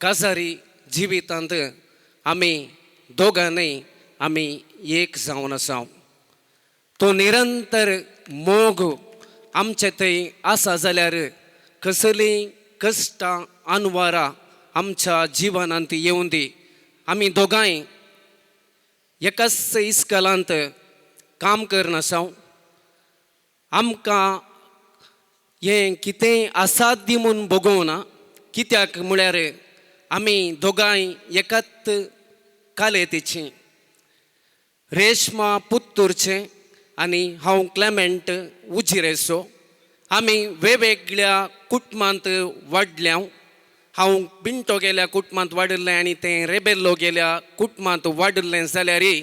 काजारी जिवितांत आमी दोगांनी आमी एक जावन आसा. तो निरंतर मोग आमचे थंय आसा जाल्यार कसली कश्टां अनवरां आमच्या जिवनांत येवं दी. आमी दोगांय एकाच इस्कलांत काम करन आसा. आमकां हें कितें असाध्य म्हूण बगोवना. कित्याक म्हळ्यार आमी दोगांय एकाच कालेतीचीं. रेश्मा पुत्तूरचें आनी हांव क्लेमेंट उजिरेचो. आमी वेगवेगळ्या कुटुंबांत वाडल्यां. हांव पिंटो गेल्या कुटुंबांत वाडिल्लें आनी तें रेबेल्लो गेल्या कुटुंबांत वाडिल्लें जाल्यारय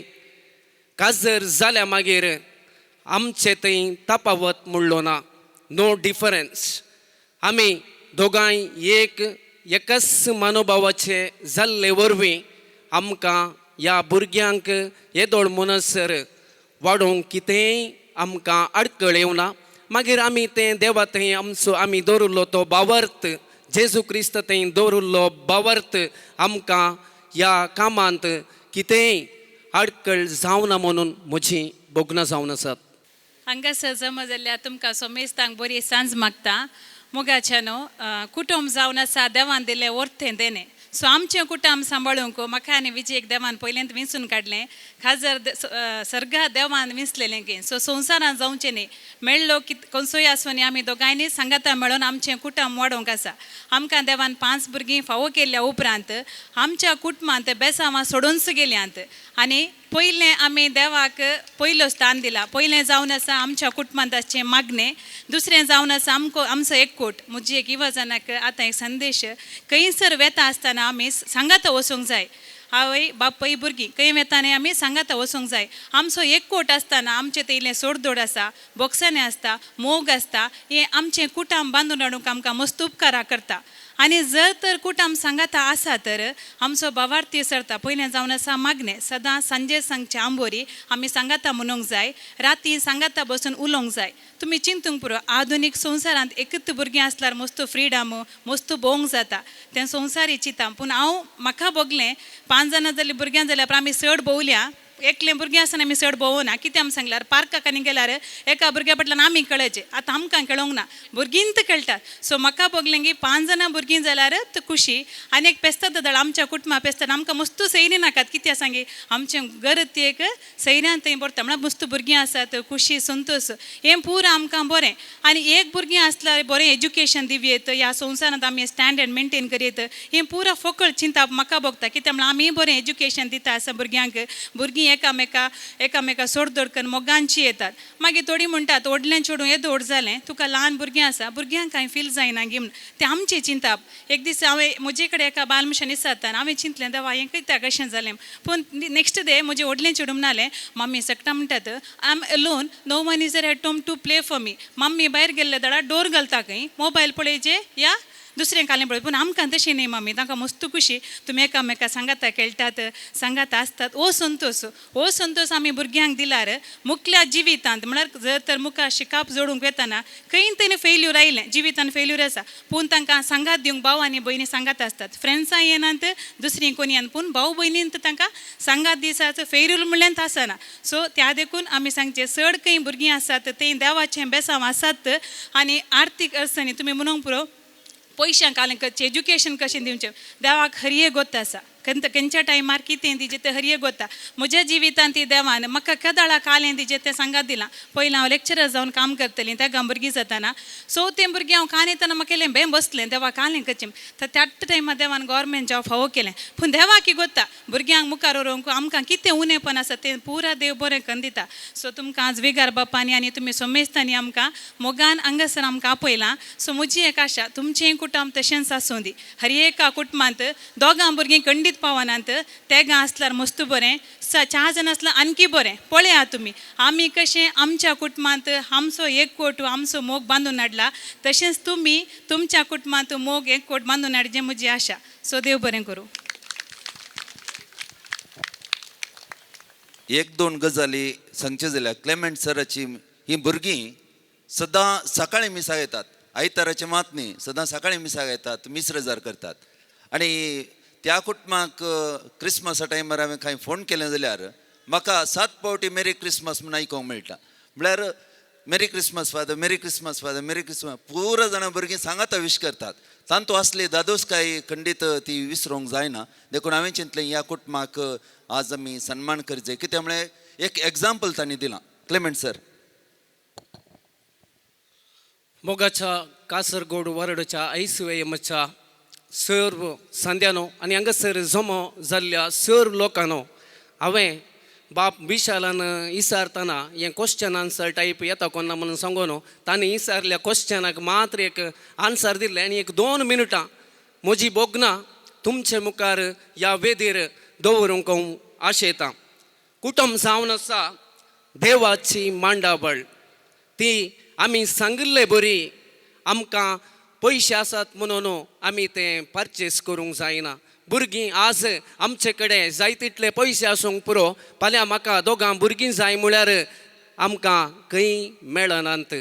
काजर जाल्या मागीर आमचें थंय तफावत म्हणलो ना. No difference. आमी दोगांय एकाच मनोभावाचे जाल्ले वरवीं आमकां ह्या भुरग्यांक येदोळ मनसर वाडोवंक कितेंय आमकां आडखळ येवना. मागीर आमी तें देवा थंय आमी दवरिल्लो तो भावार्थ, जेजू क्रिस्त थंय दवरिल्लो भावार्थ आमकां ह्या कामांत कितेंय आडखळ जावना म्हणून म्हजी बोगनां जावन आसात. हांगासर जमा जाल्यार तुमकां सोमेस्तांक बरी सांज मागता. मोगाच्या न्हू कुटुंब जावन आसा देवान दिलें वर्थें देणें. सो आमचें कुटुंब सांबाळूंक म्हाका आनी विजयक देवान पयलेंत विंचून काडलें. खाजर सर्गा देवान विंचलेलें की सो संवसारान जावचें न्ही. मेळ्ळो की खंयसोय आसूं आमी दोगांयनी सांगाता मेळोन आमचें कुटुंब वाडोवंक आसा. आमकां देवान 5 भुरगीं फावो केल्ल्या उपरांत आमच्या कुटुंबांत बेसांवां सोडूनच गेल्यांत. आनी पयलें आमी देवाक पयलो स्थान दिला. पयलें जावन आसा आमच्या कुटुंबांताचें मागणें. दुसरें जावन आसा आमचो एकूट. म्हजी एक युवजनाक आतां एक संदेश. खंयसर वेता आसतना आमी सांगाता वचूंक जाय. आवय बापय भुरगीं खंय वेताना आमी सांगाता वचूंक जाय. आमचो एकूट आसतना आमचें तें सोडदोड आसा, बोगसाणें आसता, मोग आसता. हें आमचें कुटुंब बांदून हाडूंक आमकां मस्त उपकारां करता. आनी जर तर कुटुंब सांगाता आसा तर आमचो भावार्थी सरता. पयलें जावन आसा मागणें. सदां सांजे सांगचे आंबोरी आमी सांगाता म्हणूंक जाय. राती सांगाता बसून उलोवंक जाय. तुमी चिंतूंक पुरो आधुनीक संवसारांत एकच भुरगीं आसल्यार मस्त फ्रिडम मस्त भोवंक जाता. तें संवसारी चिंता. पूण हांव म्हाका भोगलें 5 जाणां जालीं भुरग्यां जाल्यार आमी चड भोंवल्या. एकलें भुरगें आसतना आमी चड भोंवना. कितें आमी सांगल्यार पार्काक आनी गेल्यार एका भुरग्या फाटल्यान आमी खेळचें. आतां आमकां खेळोंक ना, भुरगींत खेळटात. सो म्हाका भोगलें की 5 जाणां भुरगीं जाल्यार खुशी. आनी एक पेस्ता दळ आमच्या कुटुंबा पेस्तान आमकां मस्त सैरी नाकात. कित्याक सांगी आमचें घर ती एक सैऱ्यान थंय भरता म्हळ्यार मस्त भुरगीं आसात, खुशी संतोश हें पुरो आमकां बरें. आनी एक भुरगीं आसल्यार बरें एज्युकेशन दिवयेत. ह्या संवसारांत आमी स्टँडर्ड मेंटेन करीत. हें पुरो फकळ चिंता म्हाका भोगता. कित्याक म्हळ्यार आमी बरें एज्युकेशन दिता आसा भुरग्यांक. भुरगीं एकामेका सोडदोड करून मोगांची येतात. मागीर थोडीं म्हणटात व्हडलें चेडूं येदोड जालें तुका ल्हान भुरगीं आसा, भुरग्यांक कांय फील जायना गी म्हूण. तें आमचें चिंताप. एक दीस हांवें म्हजे कडेन एका बालमिशन दिसता हांवें चिंतलें देवा हें कित्याक अशें जालें. पूण नेक्स्ट डे म्हजें व्हडलें चेडूं म्हणलें मम्मी सकाळीं म्हणटात I am alone, no one is at home to play for me. Mummy भायर गेल्ले दाडा डोर घालता खंय मोबायल पळयचे या दुसरें कालें पळय. पूण आमकां तशें न्ही मम्मी. तांकां मस्त खुशी. तुमी एकामेका सांगाता खेळटात, सांगाता आसतात. हो संतोश आमी भुरग्यांक दिल्यार मुखल्या जिवितांत म्हळ्यार जर तर मुखार शिकाप जोडूंक वेताना खंय तरी फेल्यूर आयलें जिवितांत फेल्यूर आसा. पूण तांकां सांगात दिवंक भाव आनी भयणी सांगात आसतात. फ्रेंड्सां येनात दुसरीं कोणी येना. पूण भाव भयणींत तांकां सांगात दिसाचो फेल्यूर म्हणल्यार आसना. सो त्या देखून आमी सांगचें चड खंय भुरगीं आसात थंय देवाचें बेसांव आसात. आनी आर्थीक अडचणी तुमी म्हणूंक पुरो पयशांक कालें कशें एज्युकेशन कशें दिवचें देवाक हरये गोत आसा. खंयच्या टायमार कितें दिजें तें हरये गोता. म्हज्या जिवितांत ती देवान म्हाका केदाळा कालें दिजें तें सांगात दिलां. पयलीं हांव लेक्चरर जावन काम करतलीं तेका भुरगीं जाताना. सो तें भुरगें हांव कांयताना म्हाका केलें बें बसलें देवा कालें कशें. त्याच टायमार देवान गव्हर्मेंट जॉब फावो केलें. पूण देवाक गोता भुरग्यांक मुखार व्हरूंक आमकां कितें उणेंपण आसा तें पुरा देव बरें करून दिता. सो तुमकां आज विगार बापांनी आनी तुमी सोमेस्तांनी आमकां मोगान हांगासर आमकां आपयलां. सो म्हजी एक आशा तुमचें कुटुंब तशेंच आसूं दी. हर एका कुटुंबांत दोगां भुरगीं खंडीत पावनात. तेगा आसल्यार मस्त बरें. 4 जाणां आसल्यार आणकी बरें. पळया तुमी आमी कशें आमच्या कुटुंबांत आमचो एकवट आमचो मोग बांदून हाडला तशेंच तुमी तुमच्या कुटुंबांत मोग एकवट बांदून हाडचें म्हजी आशा. सो देव बरें करूं. 1-2 गजाली सांगचे जाल्यार क्लेमेंट सराची ही भुरगीं सदां सकाळीं मिसाक येतात. आयताराचे मात न्ही, सदां सकाळीं मिसाक येतात, मिस्र जार करतात. आनी त्या कुटुंबाक क्रिसमसा टायमार हांवें खंय फोन केलें जाल्यार म्हाका 7 पावटी मेरी क्रिसमस म्हूण आयकोंक मेळटा. म्हळ्यार मेरी क्रिसमस फादर, मेरी क्रिसमस फादर, मेरी क्रिसमस पुरो जाणां भुरगीं सांगाता विश करतात. तांतू असली दादोसकाय खंडीत ती विसरूंक जायना. देखून हांवें चिंतलें ह्या कुटुंबाक आज आमी सन्मान करचें, कित्याक म्हळ्यार एक एग्जाम्पल तांणी दिलां. Clement sir. मोगाच्या कासरगोड वारडच्या ऐसवेयमच्या सर्व सांद्यानो आनी हांगासर जमो जाल्ल्या सर्व लोकांनो हांवें बाप विशालान विचारतना हें क्वेश्चन आन्सर टायप येता कोन्ना म्हणून सांगून तांणी विचारल्या क्वेश्चनाक मात्र एक आन्सर दिल्लें आनी एक 2 मिनटां म्हजी बोगनां तुमचे मुखार ह्या वेदीर दवरूंक हांव आशेतां. कुटुंब जावन आसा देवाची मांडावळ. ती आमी सांगिल्ले बरी आमकां पयशे आसात म्हणून आमी ते परचेस करूंक जायना. भुरगीं आज आमचे कडेन जाय तितले पयशे आसूंक पुरो, फाल्यां म्हाका दोगां भुरगीं जाय म्हळ्यार आमकां खंय मेळनात.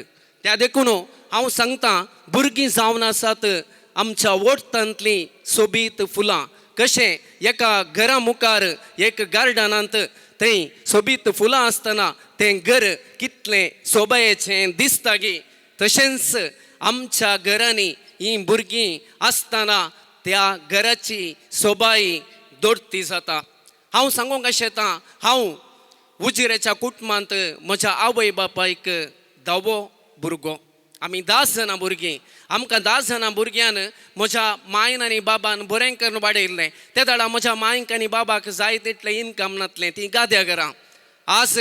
त्या देखून हांव सांगतां भुरगीं जावन आसात आमच्या वोट्तांतलीं सोबीत फुलां. कशें एका घरा मुखार एक गार्डनांत थंय सोबीत फुलां आसतना तें घर कितलें सोबायेचें दिसता गे, तशेंच आमच्या घरांनी हीं भुरगीं आसतना त्या घराची सोबाई दोडती जाता. हांव सांगूंक आशेतां हांव उजिरेच्या कुटुंबांत म्हज्या आवय बापायक 10वो भुरगो. आमी 10 जाणां भुरगीं. आमकां 10 जाणां भुरग्यान म्हज्या मायन आनी बाबान बरें करून वाडयल्लें. त्या दाडा म्हज्या मायक आनी बाबाक जाय तितलें इन्कम नासलें, ती गाद्या घरां. आज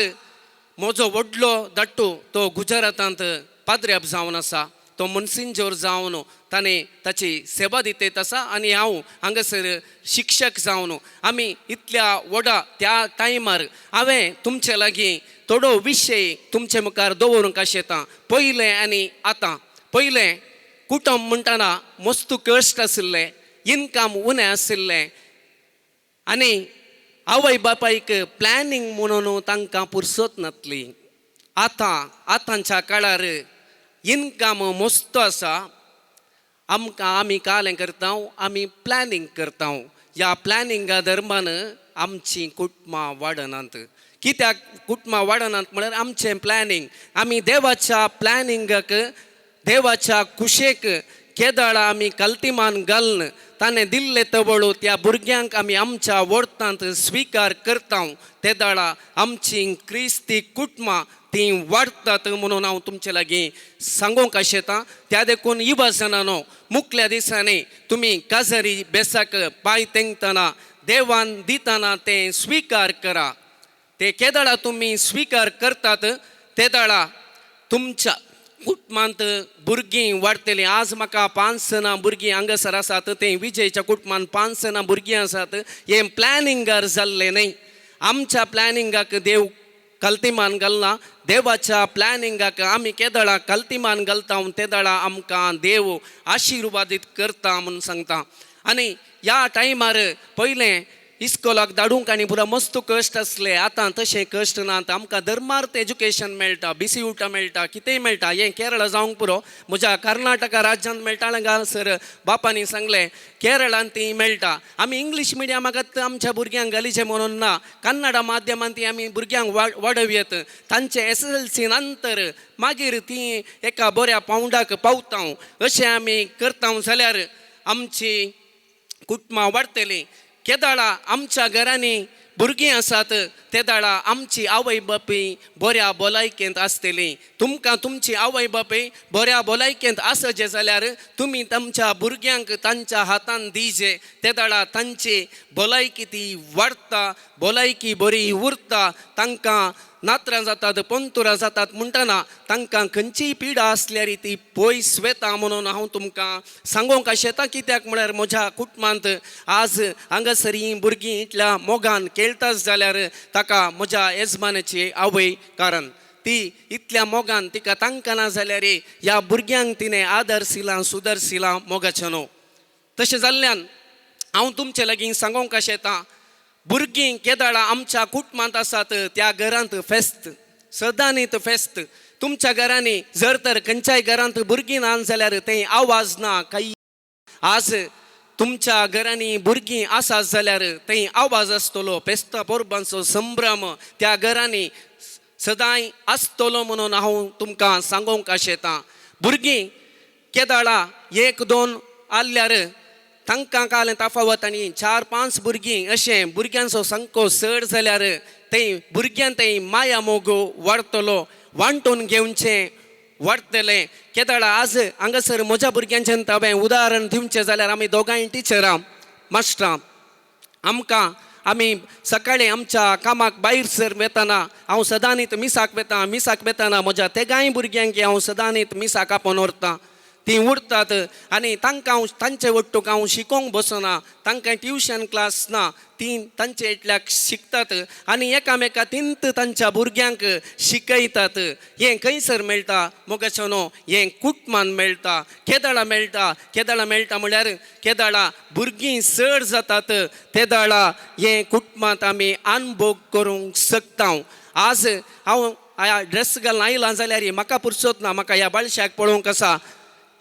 म्हजो व्हडलो धाकटू तो गुजरातांत पाद्र्याप जावन आसा. तो मुन्सिंजोर जावन ताणें ताची सेवा दितेत आसा आनी हांव हांगासर शिक्षक जावन आमी इतल्या व्हडा त्या टायमार हांवें तुमचे लागीं थोडो विशय तुमचे मुखार दवरूंक आशेतां. पयलें आनी आतां. पयलें कुटुंब म्हणटना मस्त कश्ट आशिल्ले, इन्कम उणें आशिल्लें आनी आवय बापायक प्लॅनिंग म्हणून तांकां पुरसत नासली. आतांच्या काळार इन्कम मस्त आसा. आमी कालें करता, आमी प्लॅनिंग करता. ह्या प्लॅनिंगा दरम्यान आमची कुटुंबां वाडनात. कित्याक कुटुंबां वाडनात म्हळ्यार आमचें प्लॅनिंग. आमी देवाच्या प्लॅनिंगाक, देवाच्या कुशेक केदाळा आमी कल्तिमान घालन ताणें दिल्ले तवळू त्या भुरग्यांक आमी आमच्या वर्तांत स्विकार करता. ते दाडा आमची क्रिस्ती कुटुंबां ती वाडटात म्हणून हांव तुमचे लागीं सांगूंक आशेतां. त्या देखून युवा जनांनो, मुखल्या दिसांनी तुमी काजारी बेसाक पांय तेंगतना देवान दितना तें स्विकार करा. ते केदाळा तुमी स्विकार करतात ते दाडा तुमच्या कुटुंबांत भुरगीं वाडटलीं. आज म्हाका 5 जाणां भुरगीं हांगासर आसात. ते विजयच्या कुटुंबांत 5 जाणां भुरगीं आसात. हें प्लॅनिंगार जाल्लें न्हय. आमच्या प्लॅनिंगाक देव कल्तिमान घालना. देवाच्या प्लॅनिंगाक आमी केदाळा कल्तिमान घालता. ते दाडा आमकां देव आशिर्वादीत करता म्हणून सांगता. आनी ह्या टायमार पयलें इस्कोलाक धाडूंक आनी पुरो मस्त कश्ट आसले. आतां तशें कश्ट नात. आमकां धर्मार्थ एज्युकेशन मेळटा, BCUटा मेळटा, कितेंय मेळटा. हें केरळा जावंक पुरो. म्हज्या कर्नाटका राज्यांत मेळटा. हांगासर बापानी सांगलें केरळांत ती मेळटा. आमी इंग्लीश मिडियमाक आमच्या भुरग्यांक घालीचें म्हणून ना. कन्नडा माध्यमांत ती आमी भुरग्यांक वाडयत. तांचे SSLC नंतर मागीर ती एका बऱ्या पावंडाक पावता. अशें आमी करता जाल्यार आमची कुटुंबां वाडटलीं. केदाळा आमच्या घरांनी भुरगीं आसात ते दाडा आमची आवय बापूय बऱ्या भलायकेंत आसतलीं. तुमकां तुमची आवय बापूय बऱ्या भलायकेंत आसचे जाल्यार तुमी तुमच्या भुरग्यांक तांच्या हातान दिजे. ते दाडा तांची भलायकी ती वाडटा, भलायकी बरी उरता. तांकां नात्रां जातात, पंतुरां जातात म्हणटना तांकां खंयचीय पिडा आसल्यार ती पयस वेता म्हणून हांव तुमकां सांगूंक आशेतां. कित्याक म्हळ्यार म्हज्या कुटुंबांत आज हांगासर हीं भुरगीं इतल्या मोगान खेळटात जाल्यार ताका म्हज्या येजमानाची आवय कारण. ती इतल्या मोगान तिका तांकां ना जाल्यार ह्या भुरग्यांक तिणें आदरशिलां सुदरशिलां मोगाचें न्हू. तशें जाल्ल्यान हांव तुमचे लागीं सांगूंक आशेतां भुरगीं केदाळा आमच्या कुटुंबांत आसात त्या घरांत फेस्त, सदांनीत फेस्त. तुमच्या घरांनी जर तर खंयच्याय घरांत भुरगीं ना जाल्यार तें आवाज ना काही. आज तुमच्या घरांनी भुरगीं आसात जाल्यार थंय आवाज आसतलो पेस्ता पोरबांचो संभ्रम त्या घरांनी सदांय आसतलो म्हणून हांव तुमकां सांगूंक आशेतां. भुरगीं केदाळा 1-2 आसल्यार तांकां काल ताफावत आनी 4-5 भुरगीं अशें भुरग्यांचो संख्यो चड जाल्यार थंय भुरग्यां थंय माया मोग वाडटलो, वांटून घेवचें वाडटलें. केदाळा आज हांगासर म्हज्या भुरग्यांचें हांवें उदाहरण दिवचें जाल्यार आमी दोगांय टिचरां मास्टरां आमी सकाळीं आमच्या कामाक भायर सर वेताना हांव सदांच मिसाक वेताना म्हज्या तेगांय भुरग्यांक हांव सदांच मिसाक आपोवन व्हरतां. तीं उरतात आनी तांकां हांव तांचे वट्टूक हांव शिकोवंक बसना, तांकां ट्युशन क्लास ना, तीं तांचे इतल्याक शिकतात आनी एकामेका तिंत तांच्या भुरग्यांक शिकयतात. हें खंयसर मेळटा मोगाचो न्हू, हें कुटमान मेळटा, केदाळा मेळटा म्हळ्यार केदाळा भुरगीं चड जातात केदाळा हें कुटुंबांत आमी अनुभव करूंक शकता. आज हांव ड्रेस घालून आयलां जाल्यार म्हाका पुरसोत ना, म्हाका ह्या बाळशाक पळोवंक आसा.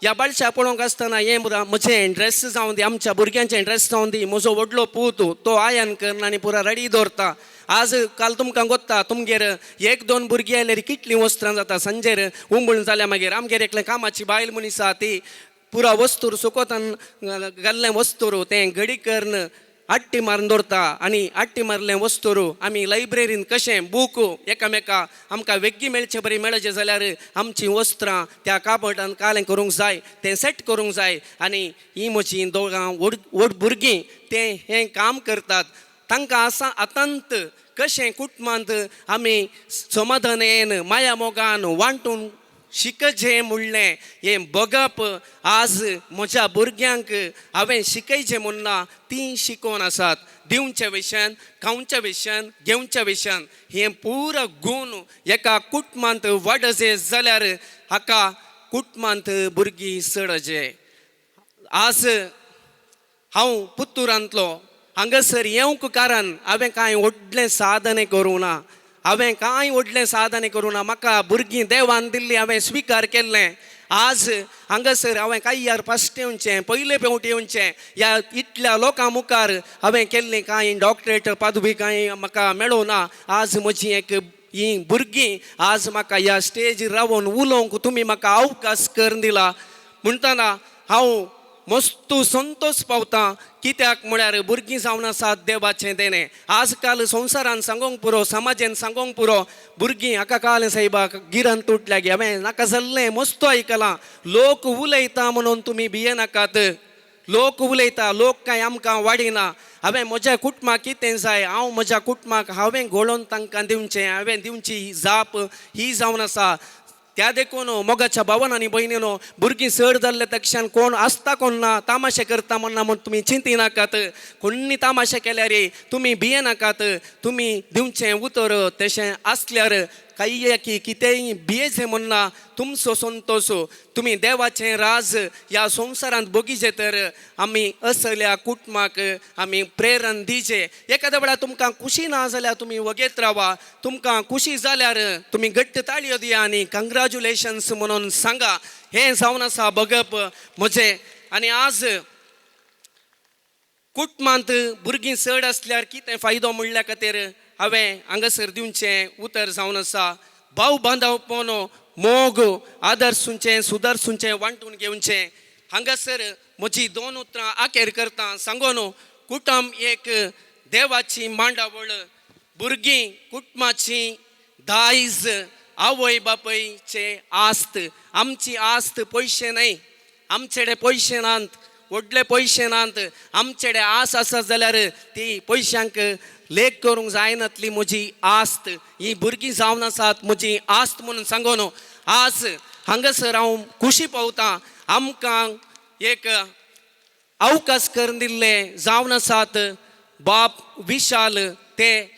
ह्या बाळशा पळोवंक आसतना हें म्हजें ड्रेस जावं दी, आमच्या भुरग्यांचें ड्रेस जावं दी, म्हजो व्हडलो पूत तो आयन करना आनी पुरा रेडी दवरता. आज काल तुमकां गोत्ता तुमगेर 1-2 भुरगीं आयल्यार कितलीं वस्त्रां जाता. संजेर उमळून जाल्या मागीर आमगेर एकलें कामाची बायल मनीस आसा ती पुरा वस्तूर सुकोतान घाल्लें वस्तूर तें घडी करन आट्टी मारून दवरता आनी आट्टी मारलें वस्तूर आमी लायब्ररीन कशें बूक एकामेका आमकां वेगळी मेळचें बरें मेळचें जाल्यार आमचीं वस्त्रां त्या काबटान कालें करूंक जाय, तें सेट करूंक जाय. आनी हीं म्हजीं दोगां व्हड भुरगीं तें हें काम करतात. तांकां आसा आतांत कशें कुटुंबांत आमी समाधानान माया मोगान वांटून शिकचें म्हणलें हें बगप आज म्हज्या भुरग्यांक हांवें शिकयचें म्हणना. तीं शिकोवन आसात दिवचे विशयान, खावच्या विशयान, घेवच्या विशयान. हें पुरो गूण एका कुटुंबांत वाडचे जाल्यार हाका कुटुंबांत भुरगीं चडचे. आज हांव पुत्तुरांतलो हांगासर येवंक कारण हांवें कांय व्हडलें साधन करूं ना, म्हाका भुरगीं देवान दिल्लीं हांवें स्विकार केल्लें. आज हांगासर हांवें कांय फस्ट येवचें, पयले पेवट येवचें, ह्या इतल्या लोकां मुखार हांवें केल्लीं कांय डॉक्टरेट पदवी कांय म्हाका मेळूं ना. आज म्हजी एक हीं भुरगीं आज म्हाका ह्या स्टेजीर रावून उलोवंक तुमी म्हाका अवकाश करून दिला म्हणटना हांव मस्तू संतोश पावता. कित्याक म्हळ्यार भुरगीं जावन आसात देवाचें देणें. आज काल संवसारान सांगोंक पुरो, समाजान सांगोंक पुरो भुरगीं हाका काल सायबाक गिरान तुटल्या गे हांवें नाका जाल्लें मस्त आयकलां. लोक उलयता म्हणून तुमी भियेनाकात. लोक उलयता, लोक कांय आमकां वाडिना. हांवें म्हज्या कुटुंबाक कितें जाय, हांव म्हज्या कुटुंबाक हांवें घडोवन तांकां दिवचें, हांवें दिवची जाप ही जावन आसा. त्या देखून मोगाच्या भावान आनी भयणीनो भुरगीं चड जाल्ले तक्षण कोण आसता कोण ना तामाशे करता म्हणना म्हण तुमी चिंती नाकात. कोणी तामाशे केल्यार तुमी भियेनाकात. तुमी दिवचें उतर तशें आसल्यार काही की कितेंय भियेचें म्हणना. तुमचो संतोश तुमी देवाचें राज ह्या संवसारांत बगीचें तर आमी असल्या कुटुंबाक आमी प्रेरण दिचें. एखाद्या वेळार तुमकां खुशी ना जाल्यार तुमी वगेत रावा. तुमकां खुशी जाल्यार तुमी घट्ट ताळयो दिया आनी कंग्रॅच्युलेशन्स म्हणून सांगा. हें जावन आसा बगप म्हजें. आनी आज कुटुंबांत भुरगीं चड आसल्यार कितें फायदो म्हणल्या खातीर हांवें हांगासर दिवचें उतर जावन आसा. भाव बांदवपण मोग आदर्शुचें सुदर्शुचें वांटून घेवचें. हांगासर म्हजी 2 उतरां आखेर करता सांगून कुटुंब एक देवाची मांडावळ. भुरगीं कुटुंबाची दायज आवय बापयचे आस्त. आमची आस्त पयशे न्हय, आमचेडे पयशे नात, व्हडले पयशे नात. आमचेडे आस आसा जाल्यार ती पयशांक लेख करूंक जायनातली म्हजी आस्त. ही भुरगीं जावन आसात म्हजी आस्त म्हणून सांगून आज हांगासर हांव खुशी पावता. आमकां एक अवकाश करून दिल्ले जावन आसात बाप विशाल. ते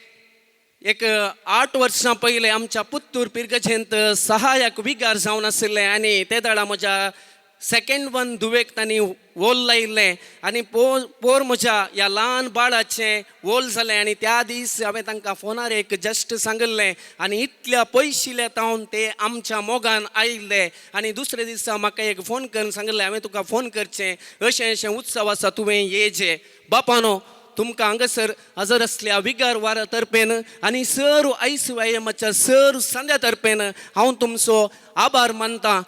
एक 8 वर्सां पयले आमच्या पुत्तूर पिरगजेंत सहायक विगार जावन आशिल्ले आनी ते दाडा म्हज्या सेकंड वन दुवेक तांणी वोल लायिल्लें आनी पोर म्हज्या ह्या ल्हान बाळाचें वोल जालें आनी त्या दीस हांवें तांकां फोनार एक जस्ट सांगलें आनी इतल्या पयशिल्ल्या तावन ते आमच्या मोगान आयिल्ले आनी दुसरे दिसा म्हाका एक फोन करून सांगलें हांवें तुका फोन करचें अशें अशें उत्सव आसा तुवें येजें बापानो तुमकां हांगासर हजर असल्या विगार वारा तर्फेन आनी सर ICYMच्या सर संद्या तर्फेन हांव तुमचो आभार मानतां